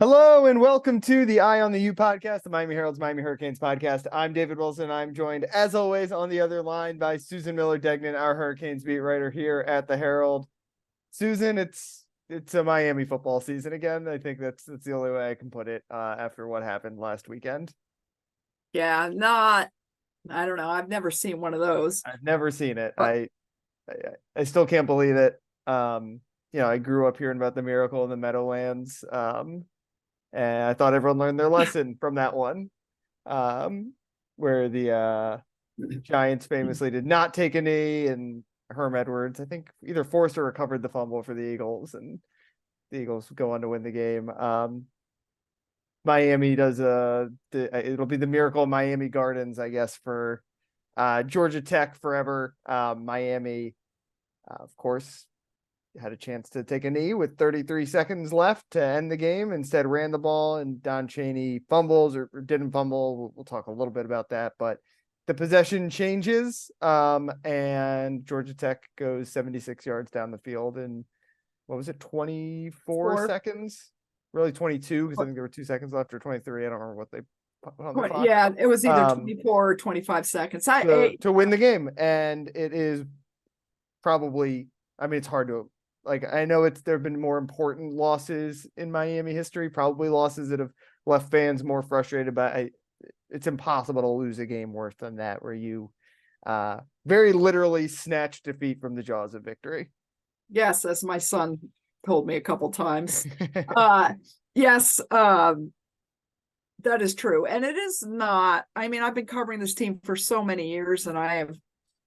Hello and welcome to the Eye on the U podcast, the Miami Herald's Miami Hurricanes podcast. I'm David Wilson. I'm joined, as always, on the other line by Susan Miller-Degnan, our Hurricanes beat writer here at the Herald. Susan, it's a Miami football season again. I think that's the only way I can put it after what happened last weekend. Yeah, I don't know. I've never seen one of those. I've never seen it. But I still can't believe it. I grew up hearing about the miracle in the Meadowlands. And I thought everyone learned their lesson from that one, where the Giants famously did not take a knee, and Herm Edwards, I think, either forced or recovered the fumble for the Eagles, and the Eagles go on to win the game. Miami does it'll be the miracle of Miami Gardens, I guess, for Georgia Tech forever. Miami, of course, had a chance to take a knee with 33 seconds left to end the game. Instead, ran the ball, and Don Chaney fumbles or didn't fumble. We'll talk a little bit about that, but the possession changes, and Georgia Tech goes 76 yards down the field in, what was it, 24 seconds? Really 22, because I think there were 2 seconds left, or 23. I don't remember what they put on the clock. Yeah, it was either 24 or 25 seconds. To win the game, and it is probably, I mean, it's hard to, like, I know there have been more important losses in Miami history, probably losses that have left fans more frustrated, but it's impossible to lose a game worse than that, where you very literally snatch defeat from the jaws of victory. Yes, as my son told me a couple times. Yes, that is true. And it is not, I mean, I've been covering this team for so many years, and I have,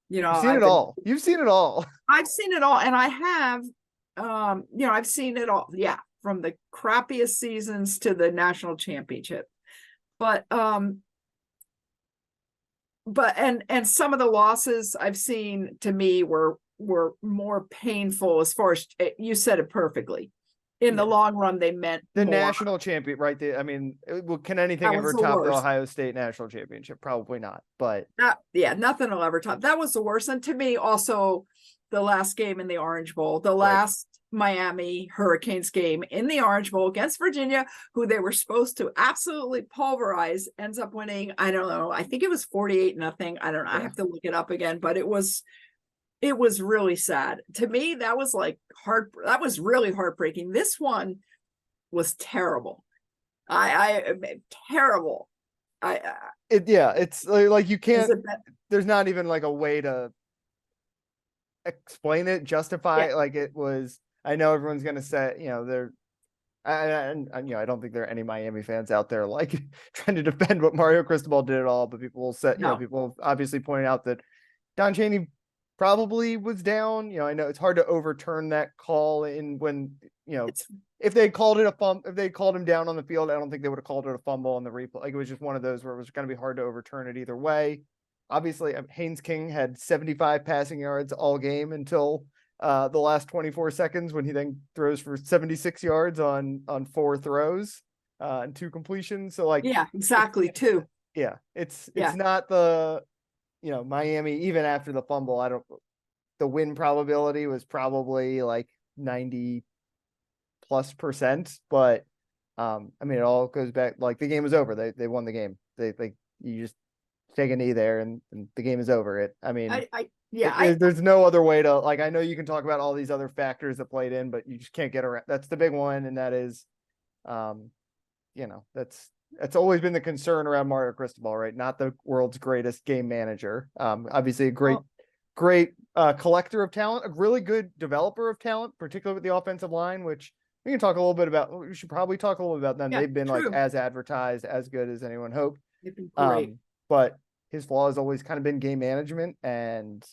You've seen it all. You've seen it all. I've seen it all, and I have, I've seen it all. Yeah, from the crappiest seasons to the national championship. But and some of the losses I've seen, to me, were more painful, as far as you said it perfectly. In the long run, they meant the more. National champion, right? I mean, can anything ever top the Ohio State national championship? Probably not. But nothing will ever top. That was the worst. And to me, also, the last game in the Orange Bowl, the last Miami Hurricanes game in the Orange Bowl against Virginia, who they were supposed to absolutely pulverize, ends up winning. I don't know. I think it was 48-0. I don't know. I have to look it up again, but it was really sad. To me, that was that was really heartbreaking. This one was terrible. Terrible. It's like you can't, there's not even like a way to explain it, justify it. Like, it was, I know everyone's going to say, I don't think there are any Miami fans out there like trying to defend what Mario Cristobal did at all, but people will say, people obviously pointed out that Don Chaney probably was down. I know it's hard to overturn that call if they called it a fumble, if they called him down on the field, I don't think they would have called it a fumble on the replay. Like, it was just one of those where it was going to be hard to overturn it either way. Obviously, Haynes King had 75 passing yards all game until the last 24 seconds, when he then throws for 76 yards on 4 throws and 2 completions. So, like, exactly, 2. It's not the, Miami, even after the fumble, the win probability was probably like 90+%, but I mean, it all goes back, like, the game was over. They won the game. You just take a knee there and the game is over. There's no other way to, like, I know you can talk about all these other factors that played in, but you just can't get around. That's the big one. And that is, that's always been the concern around Mario Cristobal, right? Not the world's greatest game manager. Obviously a great collector of talent, a really good developer of talent, particularly with the offensive line, which we can talk a little bit about. We should probably talk a little bit about them. They've been like as advertised, as good as anyone hoped. They've been great. But his flaw has always kind of been game management, and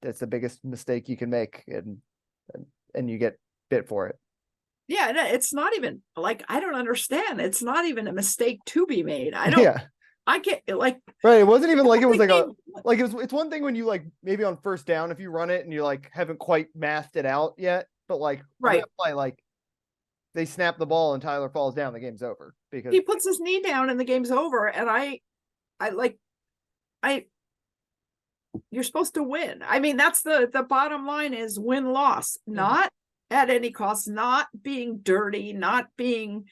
that's the biggest mistake you can make, and you get bit for it. Yeah, it's not even like, I don't understand. It's not even a mistake to be made. I don't. Yeah. I get like, right. It wasn't even like it was like it's one thing when you, like, maybe on first down, if you run it and you like haven't quite mathed it out yet, but like play, like, they snap the ball and Tyler falls down, the game's over because he puts his knee down and the game's over. And you're supposed to win. I mean, that's the bottom line, is win loss, not at any cost, not being dirty, not being,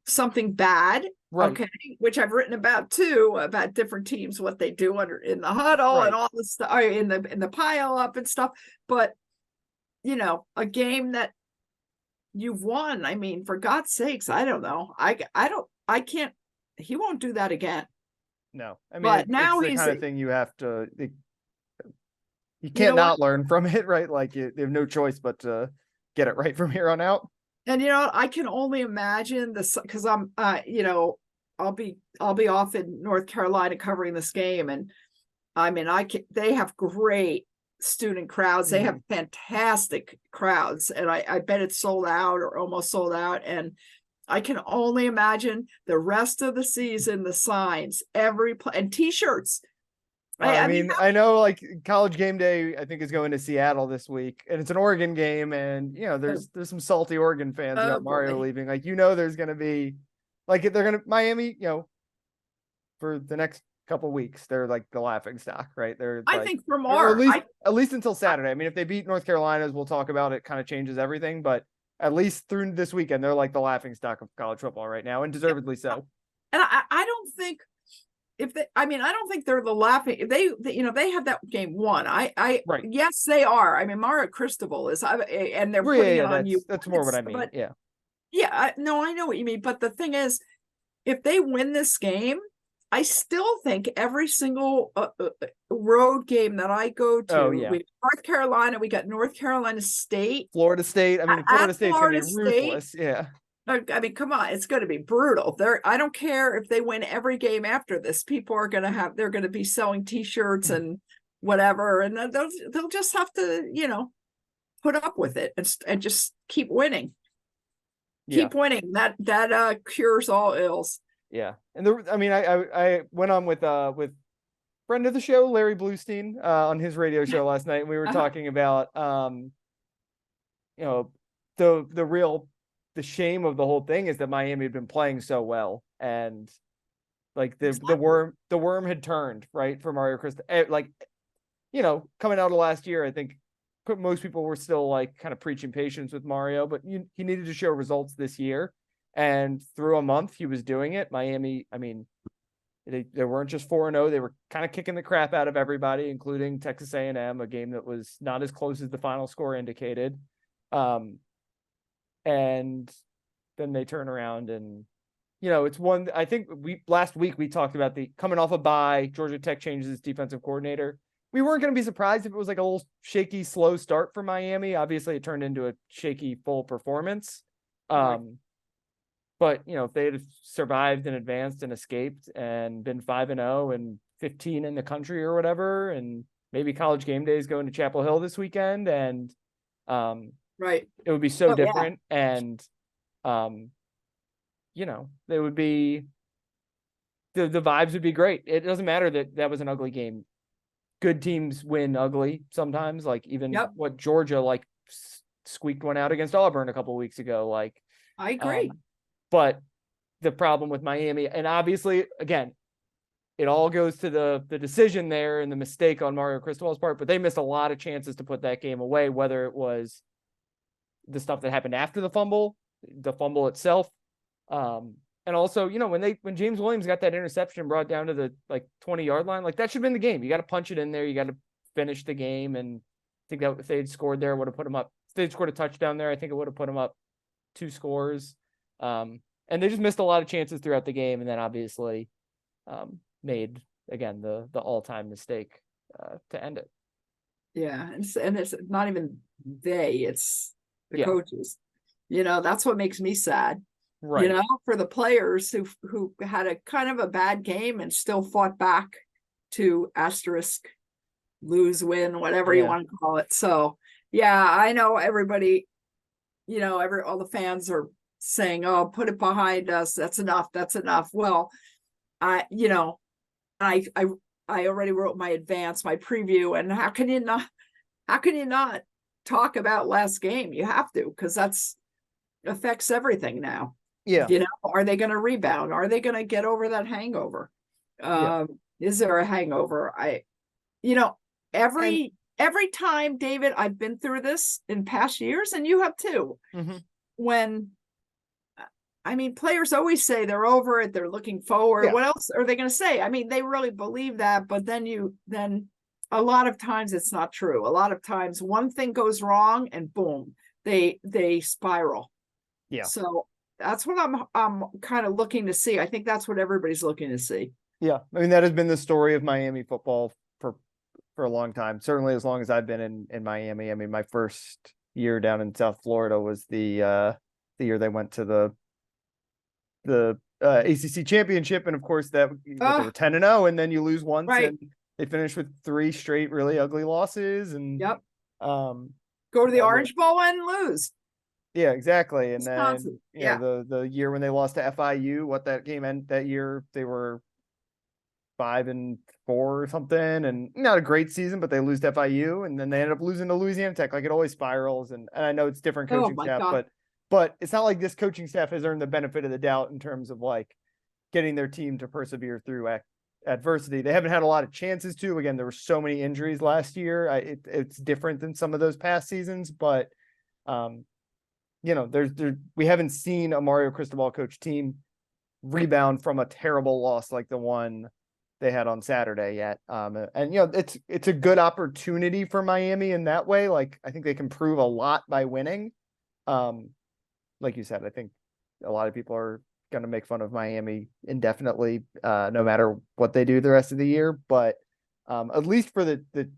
something bad. Right. Okay, which I've written about too, about different teams, what they do in the huddle and all this stuff, in the pile up and stuff. But a game that you've won, I mean, for God's sakes, I don't know. I can't. He won't do that again. No, I mean, But it's now the he's, kind of thing you have to. You can't not learn from it, right? Like you have no choice but to get it right from here on out. And I can only imagine this, because I'm I'll be off in North Carolina covering this game, and I mean they have great student crowds. They have fantastic crowds, and I bet it's sold out or almost sold out. And I can only imagine the rest of the season, the signs, and t-shirts. I mean, I know like College Game Day, I think, is going to Seattle this week, and it's an Oregon game, and there's some salty Oregon fans about Mario leaving. Like there's going to be, like they're going to Miami, for the next couple weeks, they're like the laughing stock, right? I like, think for more, at least until Saturday. I mean, if they beat North Carolina, as we'll talk about, it kind of changes everything. But at least through this weekend, they're like the laughing stock of college football right now, and deservedly so. And I don't think. I don't think they're the laughing. They have that game won. Right. Yes, they are. I mean, Mario Cristobal is, and they're putting it on you. That's more what I mean. But, yeah. No, I know what you mean. But the thing is, if they win this game, I still think every single road game that I go to, we got North Carolina, we got North Carolina State, Florida State. I mean, Florida State's going to be ruthless. Yeah. I mean, come on, it's going to be brutal. I don't care if they win every game after this. People are going to they're going to be selling t-shirts and whatever, and they'll just have to, put up with it and just keep winning. Keep winning. That cures all ills. Yeah. And I went on with friend of the show, Larry Bluestein, on his radio show last night, and we were talking about the shame of the whole thing is that Miami had been playing so well, and like the worm had turned, right, for Mario Cristobal. Like, coming out of last year, I think most people were still like kind of preaching patience with Mario, but he needed to show results this year, and through a month he was doing it. Miami, I mean, they weren't just 4-0; they were kind of kicking the crap out of everybody, including Texas A&M, a game that was not as close as the final score indicated. And then they turn around and, it's one, I think last week we talked about the coming off a bye, Georgia Tech changes its defensive coordinator. We weren't going to be surprised if it was like a little shaky, slow start for Miami. Obviously it turned into a shaky, full performance. Right. But, if they had survived and advanced and escaped and been 5-0 and 15 in the country or whatever, and maybe College Game Day is going to Chapel Hill this weekend, and, right, it would be so different. Yeah. And, they would be, the vibes would be great. It doesn't matter that was an ugly game. Good teams win ugly sometimes. Like even what Georgia like squeaked one out against Auburn a couple of weeks ago. Like, I agree. But the problem with Miami, and obviously, again, it all goes to the decision there and the mistake on Mario Cristobal's part, but they missed a lot of chances to put that game away, whether it was the stuff that happened after the fumble itself. And also, when James Williams got that interception brought down to the 20-yard line, like that should have been the game. You got to punch it in there. You got to finish the game. And I think that if they'd scored there, would have put them up. If they'd scored a touchdown there, I think it would have put them up 2 scores. And they just missed a lot of chances throughout the game. And then obviously, made again, the all-time mistake, to end it. Yeah. And it's not even it's the coaches, that's what makes me sad. Right. For the players who had a kind of a bad game and still fought back to asterisk, lose, win, whatever you want to call it. So, I know everybody, all the fans are saying, "Oh, put it behind us. That's enough. That's enough." Well, I already wrote my preview, and how can you not talk about last game? You have to, because that's affects everything now. Yeah. Are they going to rebound? Are they going to get over that hangover? Is there a hangover? Every every time, David, I've been through this in past years, and you have too. Mm-hmm. When, I mean, players always say they're over it, they're looking forward. Yeah. What else are they going to say? I mean, they really believe that, but then a lot of times it's not true. A lot of times one thing goes wrong and boom, they spiral. Yeah. So that's what I'm kind of looking to see. I think that's what everybody's looking to see. Yeah. I mean, that has been the story of Miami football for a long time. Certainly as long as I've been in Miami. I mean, my first year down in South Florida was the year they went to the ACC championship. And of course they were 10-0, and then you lose once, right. and they finished with 3 straight really ugly losses. And yep. Go to the Orange Bowl and lose. Yeah, exactly. And Wisconsin. then, you know, the year when they lost to FIU, what that game meant that year, they were 5-4 or something, and not a great season, but they lose to FIU, and then they ended up losing to Louisiana Tech. Like, it always spirals, and I know it's different coaching staff, but it's not like this coaching staff has earned the benefit of the doubt in terms of like getting their team to persevere through adversity. They haven't had a lot of chances to. Again, there were so many injuries last year. It's different than some of those past seasons, but you know, we haven't seen a Mario Cristobal coach team rebound from a terrible loss like the one they had on Saturday yet. And you know, it's a good opportunity for Miami in that way. Like, I think they can prove a lot by winning. Like you said, I think a lot of people are going to make fun of Miami indefinitely, no matter what they do the rest of the year. But at least for the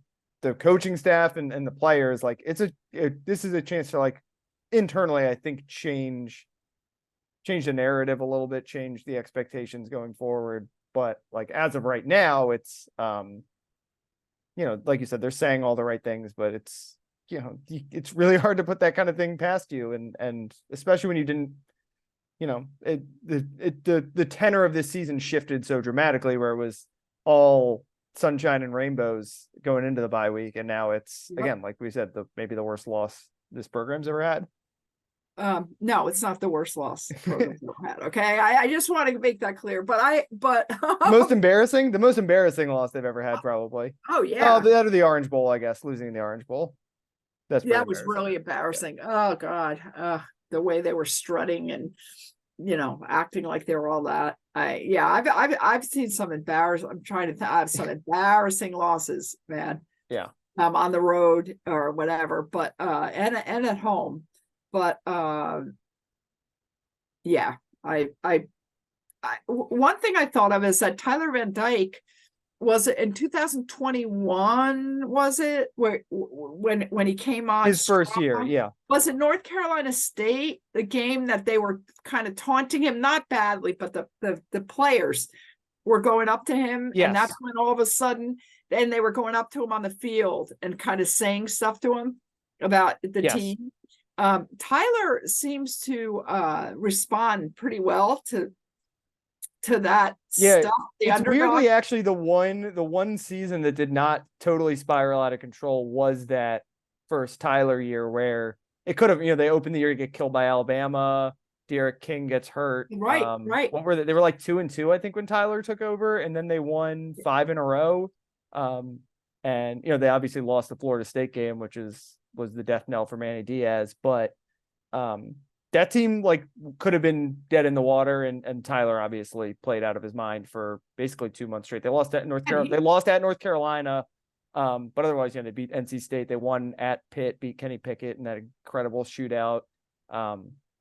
coaching staff and the players, like, this is a chance to, like, internally, I think, change the narrative a little bit, change the expectations going forward. But like, as of right now, it's you know, like you said, they're saying all the right things, but it's, you know, it's really hard to put that kind of thing past you, and especially when you didn't, you know, the tenor of this season shifted so dramatically, where it was all sunshine and rainbows going into the bye week, and now it's, again, like we said, maybe the worst loss this program's ever had. No, it's not the worst loss program's ever had. Okay, I just want to make that clear. But the most embarrassing loss they've ever had, probably. Oh yeah, that or the Orange Bowl, I guess, losing the Orange Bowl. That was really embarrassing. Yeah. Oh God, the way they were strutting and, you know, acting like they were all that. I've seen some embarrassing. I'm trying to have some embarrassing losses, man. Yeah. On the road or whatever, but and at home. But yeah, one thing I thought of is that Tyler Van Dyke, was it in 2021? Was it when he came on his first year? Yeah. Was it North Carolina State, the game that they were kind of taunting him, not badly, but the players were going up to him, yes. And that's when all of a sudden, then they were going up to him on the field and kind of saying stuff to him about the yes. team. Tyler seems to respond pretty well to that stuff. It's weirdly actually the one season that did not totally spiral out of control was that first Tyler year, where it could have, you know, they opened the year to get killed by Alabama. Derek King gets hurt. Right. What were they? They were like 2-2, I think, when Tyler took over, and then they won 5 in a row. And you know, they obviously lost the Florida State game, which was the death knell for Manny Diaz, but that team, like, could have been dead in the water, and Tyler obviously played out of his mind for basically 2 months straight. They lost at North Carolina. They lost at North Carolina, but otherwise, you know, they beat NC State. They won at Pitt, beat Kenny Pickett in that incredible shootout.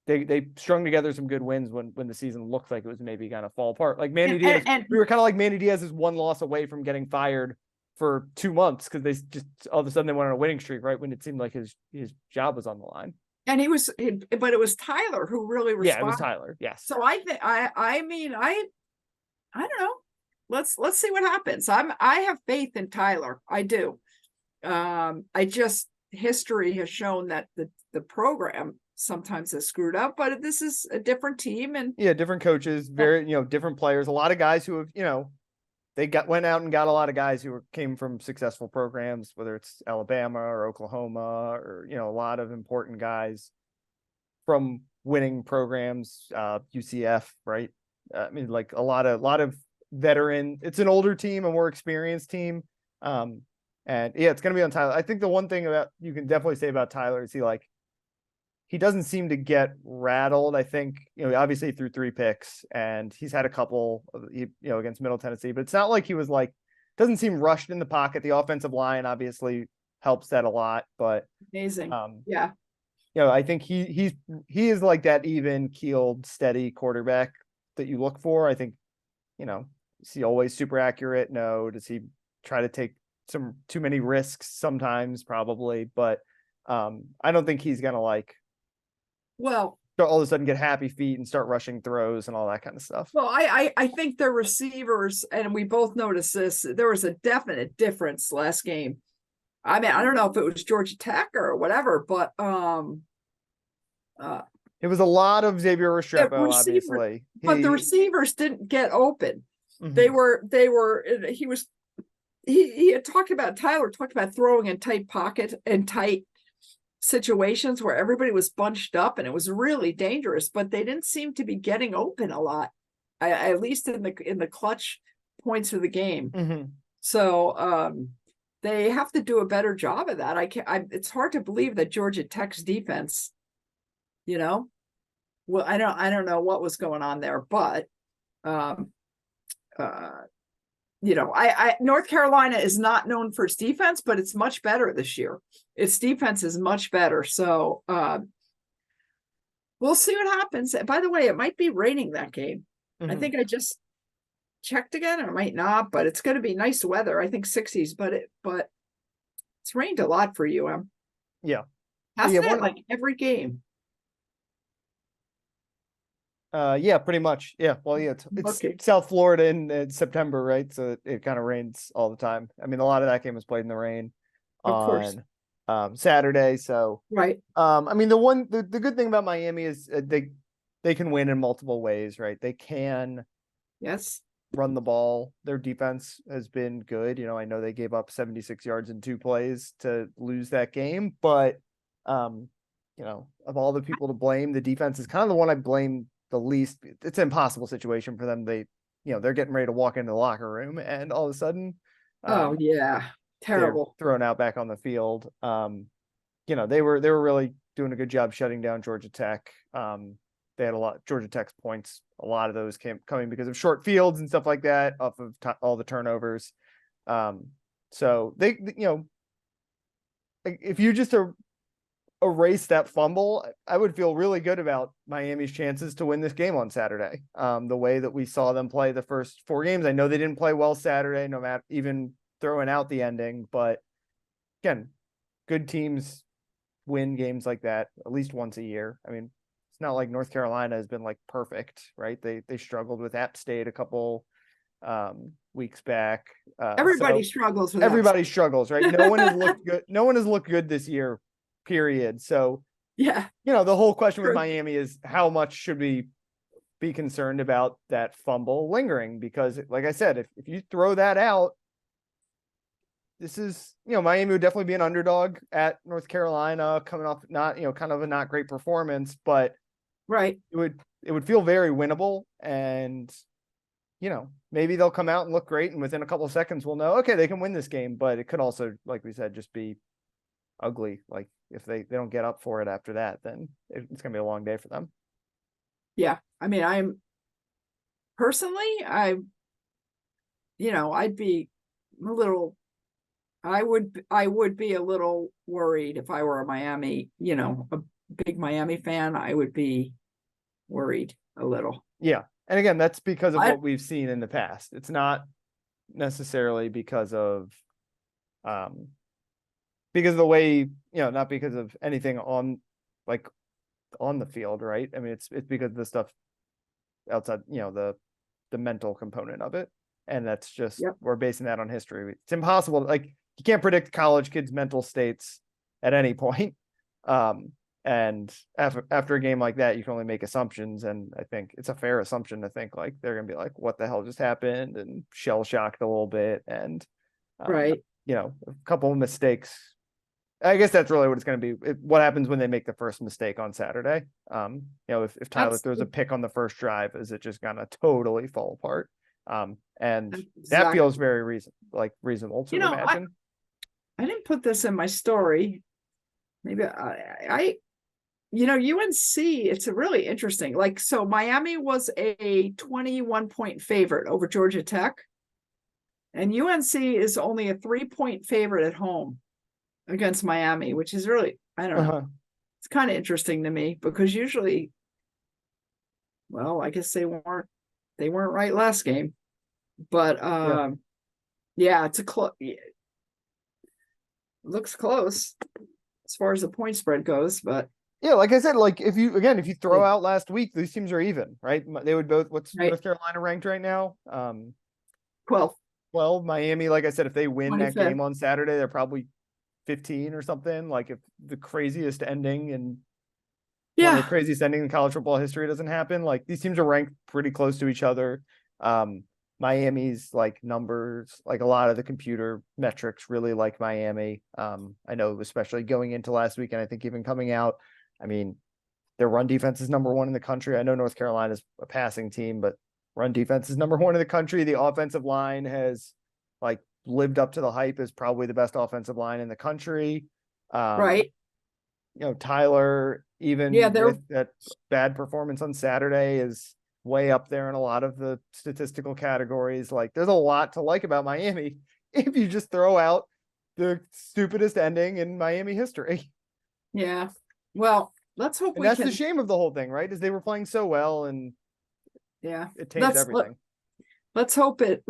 They strung together some good wins when the season looked like it was maybe gonna fall apart. Like Manny Diaz, we were kind of like Manny Diaz's one loss away from getting fired for 2 months, because they just all of a sudden they went on a winning streak right when it seemed like his job was on the line. And but it was Tyler who really responded. Yeah, it was Tyler. Yes. So I think I mean I don't know. Let's see what happens. I have faith in Tyler. I do. I just, history has shown that the program sometimes is screwed up, but this is a different team, and different coaches, very, you know, different players, a lot of guys who have, you know, they went out and got a lot of guys who came from successful programs, whether it's Alabama or Oklahoma, or, you know, a lot of important guys from winning programs, UCF, right? I mean, like a lot of veteran, it's an older team, a more experienced team. And yeah, it's going to be on Tyler. I think the one thing about you can definitely say about Tyler is he doesn't seem to get rattled. I think, obviously he threw 3 picks and he's had a couple, against Middle Tennessee, but it's not like he was doesn't seem rushed in the pocket. The offensive line obviously helps that a lot, but Amazing. Yeah. I think he is like that even keeled, steady quarterback that you look for. I think, is he always super accurate? No. Does he try to take some too many risks sometimes? Probably, but I don't think he's gonna well, all of a sudden get happy feet and start rushing throws and all that kind of stuff. Well, I think the receivers, and we both noticed this, there was a definite difference last game. I mean, I don't know if it was Georgia Tech or whatever, but it was a lot of Xavier Restrepo, obviously. But the receivers didn't get open. Mm-hmm. He had talked about, Tyler talked about throwing in tight pocket and tight situations where everybody was bunched up and it was really dangerous, but they didn't seem to be getting open a lot, at least in the clutch points of the game. Mm-hmm. So they have to do a better job of that. It's hard to believe that Georgia Tech's defense, well, I don't know what was going on there, but North Carolina is not known for its defense, but it's much better this year. Its defense is much better. So we'll see what happens. By the way, it might be raining that game. Mm-hmm. I think I just checked again, or it might not, but it's going to be nice weather. I think 60s, but it's rained a lot for UM. Yeah. Hasn't it? Like every game. Yeah, pretty much. Yeah. Well, yeah, it's okay. South Florida in September, right? So it kind of rains all the time. I mean, a lot of that game was played in the rain on Saturday. So right. I mean, the good thing about Miami is they can win in multiple ways, right? They can run the ball. Their defense has been good. I know they gave up 76 yards in 2 plays to lose that game, but of all the people to blame, the defense is kind of the one I blame the least. It's an impossible situation for them. They're getting ready to walk into the locker room and all of a sudden terrible, thrown out back on the field. They were really doing a good job shutting down Georgia Tech. They had a lot Georgia Tech's points. A lot of those coming because of short fields and stuff like that off of all the turnovers. So they if you just erase that fumble, I would feel really good about Miami's chances to win this game on Saturday. The way that we saw them play the first 4 games, I know they didn't play well Saturday, no matter even throwing out the ending, but again, good teams win games like that at least once a year. I mean, it's not like North Carolina has been perfect, right? They struggled with App State a couple weeks back. Everybody struggles with everybody struggles, right? No one has looked good. No one has looked good this year. Period. So yeah, the whole question with Miami is how much should we be concerned about that fumble lingering? Because like I said, if you throw that out, this is, Miami would definitely be an underdog at North Carolina coming off not, kind of a not great performance, but right. It would feel very winnable, and maybe they'll come out and look great, and within a couple of seconds we'll know, okay, they can win this game, but it could also, like we said, just be ugly. Like if they don't get up for it after that, then it's gonna be a long day for them. Yeah, I mean, I'd be a little, I would be a little worried if I were a Miami, a big Miami fan. I would be worried a little. Yeah, and again, that's because of what we've seen in the past. It's not necessarily because of the way, not because of anything on the field, right? I mean, it's because of the stuff outside, the mental component of it. And that's just, we're basing that on history. It's impossible. You can't predict college kids' mental states at any point. And after a game like that, you can only make assumptions. And I think it's a fair assumption to think they're going to be what the hell just happened, and shell shocked a little bit. And, right. A couple of mistakes. I guess that's really what it's going to be. What happens when they make the first mistake on Saturday? If Tyler throws a pick on the first drive, is it just going to totally fall apart? And that feels very reasonable to imagine. didn't put this in my story. Maybe UNC, it's a really interesting. Like, so Miami was a 21 point favorite over Georgia Tech. And UNC is only a 3-point favorite at home against Miami, which is really, I don't know. It's kind of interesting to me because usually, well, I guess they weren't right last game. But it's looks close as far as the point spread goes, but yeah, like I said, like if you throw out last week, these teams are even, right? They would both. What's North Carolina ranked right now? 12. Well, Miami, like I said, if they win 25th. that game on Saturday, they're probably 15 or something. Like if the craziest ending and one of the craziest ending in college football history doesn't happen, like these teams are ranked pretty close to each other. Miami's like numbers, like a lot of the computer metrics really like Miami. I know especially going into last week, and I think even coming out, I mean, their run defense is number 1 in the country. I know North Carolina is a passing team, but run defense is number 1 in the country. The offensive line has like lived up to the hype as probably the best offensive line in the country. Right. Tyler, even with that bad performance on Saturday, is way up there in a lot of the statistical categories. Like there's a lot to like about Miami if you just throw out the stupidest ending in Miami history. Yeah. Well, let's hope and that's the shame of the whole thing, right? Is they were playing so well and it taints everything. Let's hope it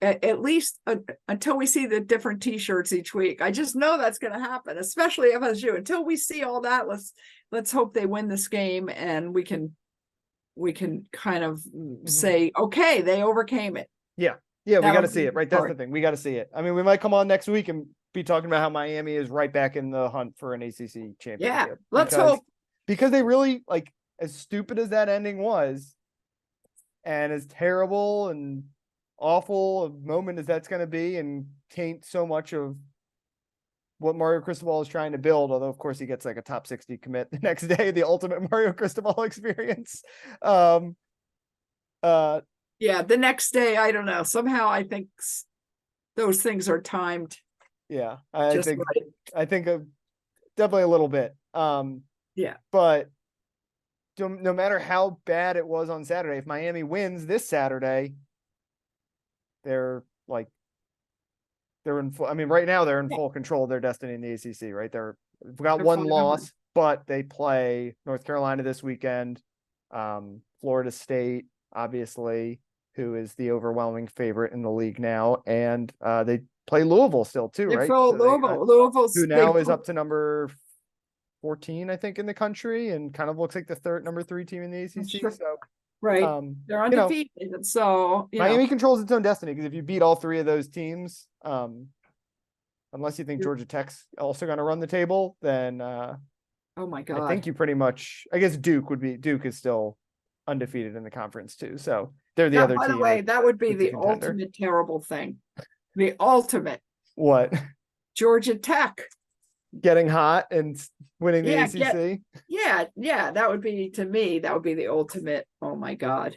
at least until we see the different t-shirts each week. I just know that's going to happen, especially FSU. Until we see all that, let's hope they win this game and we can kind of say, okay, they overcame it. Yeah, we got to see it, right? That's the thing. We got to see it. I mean, we might come on next week and be talking about how Miami is right back in the hunt for an ACC championship. Yeah, let's hope. Because they really, like, as stupid as that ending was, and as terrible and awful a moment as that's going to be, and taint so much of what Mario Cristobal is trying to build, although of course he gets like a top 60 commit the next day, the ultimate Mario Cristobal experience. The next day, I don't know. Somehow I think those things are timed. Yeah, I think definitely a little bit. But no matter how bad it was on Saturday, if Miami wins this Saturday, they're in full. I mean, right now they're in full control of their destiny in the ACC, right? They've got one loss, but they play North Carolina this weekend, Florida State, obviously, who is the overwhelming favorite in the league now, and they play Louisville still too, right? Louisville's who now is up to number 14, I think, in the country, and kind of looks like the number 3 team in the ACC. So they're undefeated. Miami controls its own destiny, because if you beat all 3 of those teams, unless you think Georgia Tech's also going to run the table, then oh my God, I think you pretty much. I guess Duke is still undefeated in the conference too. So they're the other team. By the way, that would be the ultimate terrible thing. The ultimate. What? Georgia Tech getting hot and winning the ACC. That would be, to me, that would be the ultimate. Oh my God.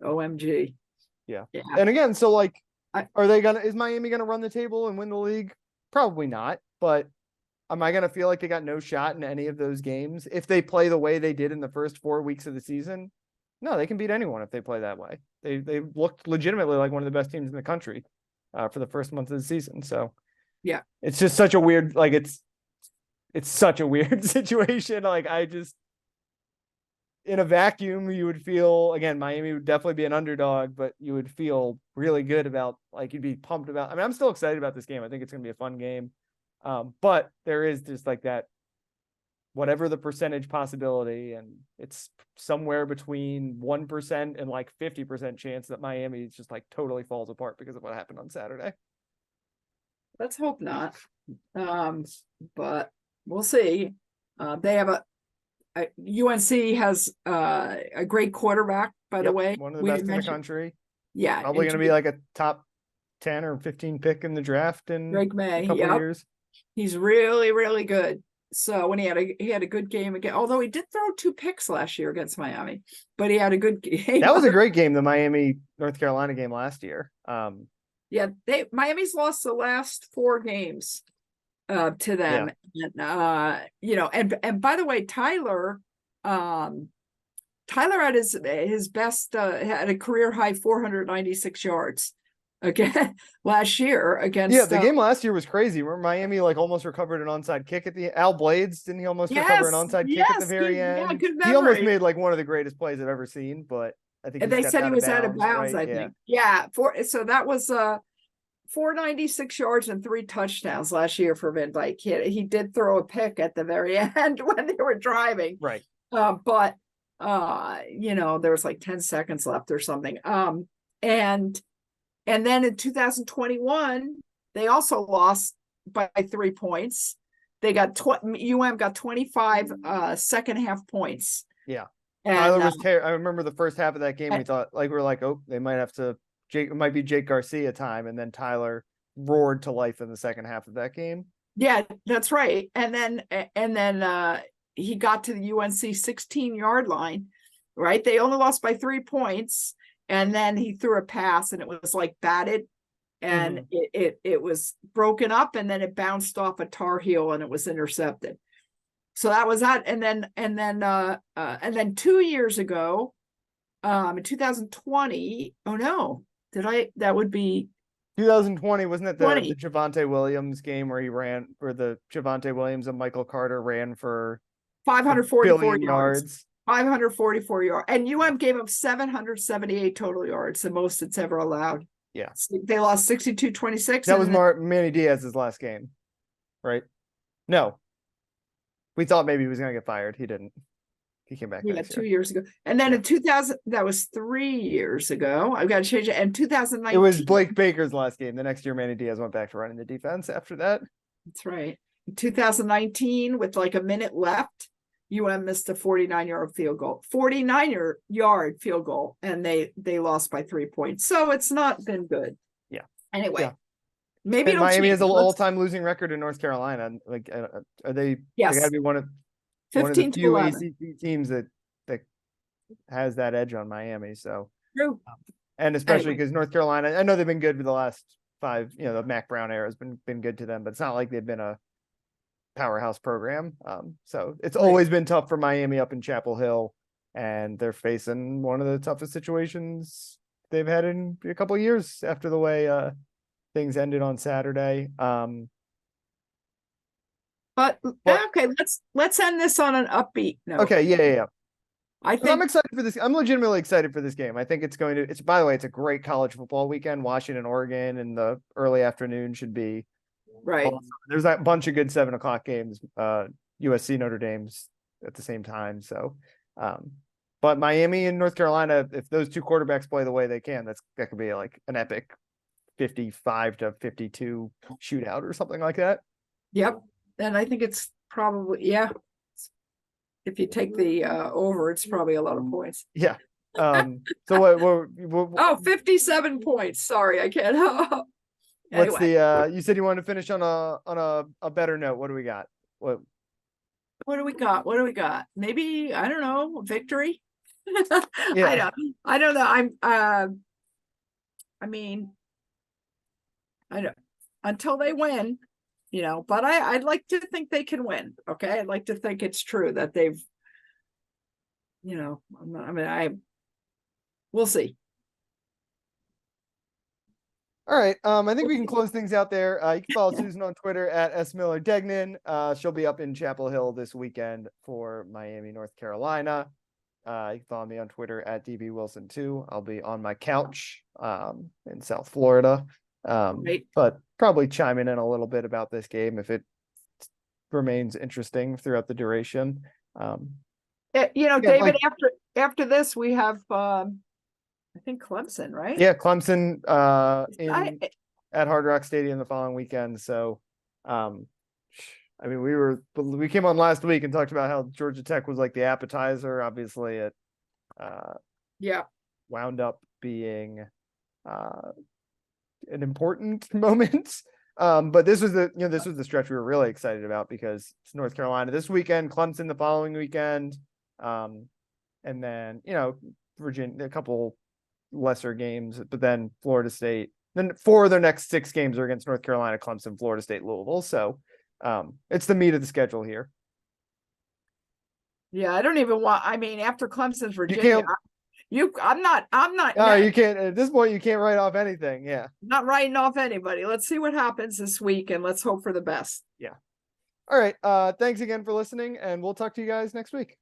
OMG. Yeah. And again, so like, is Miami gonna run the table and win the league? Probably not. But am I gonna feel like they got no shot in any of those games if they play the way they did in the first 4 weeks of the season? No, they can beat anyone if they play that way. They looked legitimately like one of the best teams in the country for the first month of the season. So yeah, it's just such a weird, like it's such a weird situation. Like in a vacuum, you would feel, again, Miami would definitely be an underdog, but you would feel really good about, like, you'd be pumped about. I mean, I'm still excited about this game. I think it's going to be a fun game. But there is just like that, whatever the percentage possibility, and it's somewhere between 1% and like 50% chance that Miami just like totally falls apart because of what happened on Saturday. Let's hope not. But we'll see. They have UNC has a great quarterback, by the way. One of the best in the country. Yeah. Probably going to be like a top 10 or 15 pick in the draft in a couple of years. He's really, really good. So when he had a good game again, although he did throw 2 picks last year against Miami, but he had a good game. That was a great game, the Miami North Carolina game last year. Miami's lost the last 4 games. to them. And, and by the way, Tyler had his best, had a career high 496 yards again last year against. The game last year was crazy. Remember Miami almost recovered an onside kick at the Al Blades? Didn't he almost recover an onside kick at the very end? Yeah, good memory. He almost made one of the greatest plays I've ever seen, but I think they said he was out of bounds. Right? I think. Yeah. So that was 496 yards and 3 touchdowns last year for Van Dyke. He did throw a pick at the very end when they were driving. Right. But there was 10 seconds left or something. And then in 2021, they also lost by 3 points. They got got 25 second half points. Yeah. And, Tyler was I remember the first half of that game. We thought oh, they might have to. It might be Jake Garcia time, and then Tyler roared to life in the second half of that game. Yeah, that's right. And then he got to the UNC 16-yard line. Right, they only lost by 3 points, and then he threw a pass, and it was batted, and it was broken up, and then it bounced off a Tar Heel, and it was intercepted. So that was that, and then 2 years ago, in 2020. Oh no, that would be 2020, wasn't it the Javonte Williams game where he ran, where the Javonte Williams and Michael Carter ran for 544 yards. 544 yards, and gave up 778 total yards, the most it's ever allowed. Yeah, they lost 62-26. That was Manny Diaz's last game, right? No, we thought maybe he was going to get fired. He didn't. He came back. 2 years ago, and then in 2000, that was 3 years ago. I've got to change it. And 2019, it was Blake Baker's last game. The next year, Manny Diaz went back to running the defense. After that, that's right. In 2019, with a minute left, missed a 49-yard field goal. 49-yard field goal, and they lost by 3 points. So it's not been good. Yeah. Anyway, maybe Miami has an all-time losing record in North Carolina. Are they? Yes. They got to be one of 15 the few ACC teams that has that edge on Miami. So true. And especially because North Carolina, I know they've been good for the last 5. The Mac Brown era has been good to them, but it's not like they've been a powerhouse program. So it's always been tough for Miami up in Chapel Hill, and they're facing one of the toughest situations they've had in a couple of years after the way things ended on Saturday. But okay, let's end this on an upbeat note. Okay, yeah. I think I'm excited for this. I'm legitimately excited for this game. I think it's by the way, it's a great college football weekend. Washington, Oregon in the early afternoon should be right. Awesome. There's that bunch of good 7:00 games, USC Notre Dame's at the same time. So, but Miami and North Carolina, if those two quarterbacks play the way they can, that could be an epic 55-52 shootout or something like that. Yep. And I think it's probably, if you take the over, it's probably a lot of points. Yeah. So what 57 points. Sorry, I can't. What's anyway. You said you wanted to finish on a better note. What do we got? What do we got? Maybe, I don't know, victory. Yeah. I don't know. I mean, I don't, until they win, but I'd like to think they can win. Okay. I'd like to think it's true that they've, we'll see. All right. I think we can close things out there. You can follow Susan on Twitter at @smillerdegnan. She'll be up in Chapel Hill this weekend for Miami, North Carolina. You can follow me on Twitter at DBWilson2. I'll be on my couch in South Florida. But probably chiming in a little bit about this game if it remains interesting throughout the duration. David, after this, we have I think Clemson, right? Yeah, Clemson at Hard Rock Stadium the following weekend. So, we came on last week and talked about how Georgia Tech was like the appetizer. Obviously, it wound up being an important moment. But this was the stretch we were really excited about because it's North Carolina this weekend, Clemson the following weekend, and then Virginia, a couple lesser games, but then Florida State. Then 4 of their next 6 games are against North Carolina, Clemson, Florida State, Louisville. So It's the meat of the schedule here. Yeah, I don't even want. I mean, after Clemson's You Virginia, can't. I'm not. No, you can't. At this point, you can't write off anything. Yeah. Not writing off anybody. Let's see what happens this week, and let's hope for the best. Yeah. All right. Thanks again for listening, and we'll talk to you guys next week.